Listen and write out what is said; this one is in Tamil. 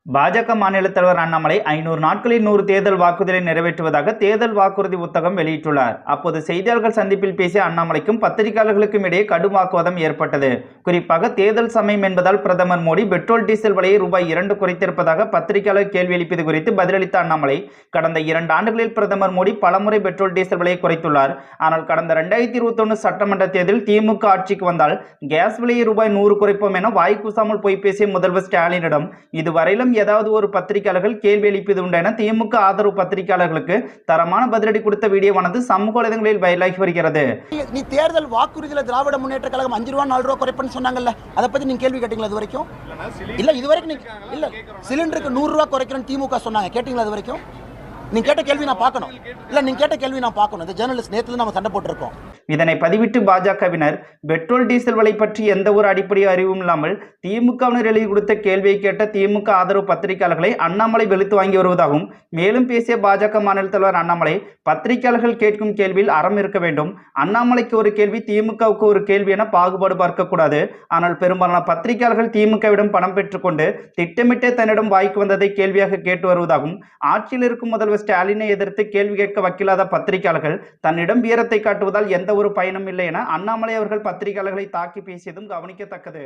பாஜக மாநில தலைவர் அண்ணாமலை 500 நாட்களில் 100 தேர்தல் வாக்குறுதிகளை நிறைவேற்றுவதாக தேர்தல் வாக்குறுதி புத்தகம் வெளியிட்டுள்ளார். அப்போது செய்தியாளர்கள் சந்திப்பில் பேசிய அண்ணாமலைக்கும் பத்திரிகையாளர்களுக்கும் இடையே கடும் வாக்குவாதம் ஏற்பட்டது. குறிப்பாக தேர்தல் சமயம் என்பதால் பிரதமர் மோடி பெட்ரோல் டீசல் விலையை ரூபாய் 2 குறைத்திருப்பதாக பத்திரிகையாளர் கேள்வி எழுப்பியது குறித்து பதிலளித்த அண்ணாமலை, கடந்த 2 ஆண்டுகளில் பிரதமர் மோடி பலமுறை பெட்ரோல் டீசல் விலையை குறைத்துள்ளார். ஆனால் கடந்த 2021 சட்டமன்ற தேர்தலில் திமுக ஆட்சிக்கு வந்தால் கேஸ் விலையை ரூபாய் 100 குறைப்போம் என வாய்க்கூசாமல் பொய் பேசிய முதல்வர் ஸ்டாலினிடம் இதுவரையிலும் ஏதாவது ஒரு பத்திரிகையாளர்கள் கேள்வி எழுப்பியது உண்டு என திமுக ஆதரவு பத்திரிகையாளர்களுக்கு தரமான பதிலடி கொடுத்த வீடியோவானது சமூக வலைதளங்களில் வைரலாகி வருகிறது. நீ தேர்தல் வாக்குறுதியில திராவிட முன்னேற்ற கழகம் 5 ரூபா 4 ரூபா குறைப்பேன்னு சொன்னாங்கல்ல, அதை பத்தி நீங்க கேள்வி கேட்டீங்களா? இது வரைக்கும் இல்ல, இது வரைக்கும் இல்ல. சிலிண்டருக்கு 100 ரூபா குறைக்கிறேன்னு திமுக சொன்னாங்க, கேட்டீங்களா? இது வரைக்கும் நீங்க கேட்ட கேள்வி நான் பார்க்கணும். இல்ல, நீங்க கேட்ட கேள்வி நான் பார்க்கணும். இந்த ஜேர்னலிஸ்ட் நேத்துல நம்ம சண்டை போட்டுருக்கோம். இதனை பதிவிட்டு பாஜகவினர் பெட்ரோல் டீசல் விலை பற்றி எந்த ஒரு அடிப்படை அறிவும் இல்லாமல் திமுகவினர் எழுதி கொடுத்த கேள்வியை கேட்ட திமுக ஆதரவு பத்திரிகையாளர்களை அண்ணாமலை வெளுத்து வாங்கி வருவதாகவும் மேலும் பேசிய பாஜக மாநில தலைவர் அண்ணாமலை, பத்திரிகையாளர்கள் கேட்கும் கேள்வியில் அறம் இருக்க வேண்டும். அண்ணாமலைக்கு ஒரு கேள்வி, திமுகவுக்கு ஒரு கேள்வி என பாகுபாடு பார்க்கக்கூடாது. ஆனால் பெரும்பாலான பத்திரிகையாளர்கள் திமுகவிடம் பணம் பெற்றுக்கொண்டு திட்டமிட்டே தன்னிடம் வாய்க்கு வந்ததை கேள்வியாக கேட்டு வருவதாகவும், ஆட்சியில் இருக்கும் முதல்வர் ஸ்டாலினை எதிர்த்து கேள்வி கேட்க வக்கில்லாத பத்திரிகையாளர்கள் தன்னிடம் வீரத்தை காட்டுவதால் எந்த ஒரு பயனும் இல்லை என அண்ணாமலை அவர்கள் பத்திரிகையாளர்களை தாக்கி பேசியதும் கவனிக்கத்தக்கது.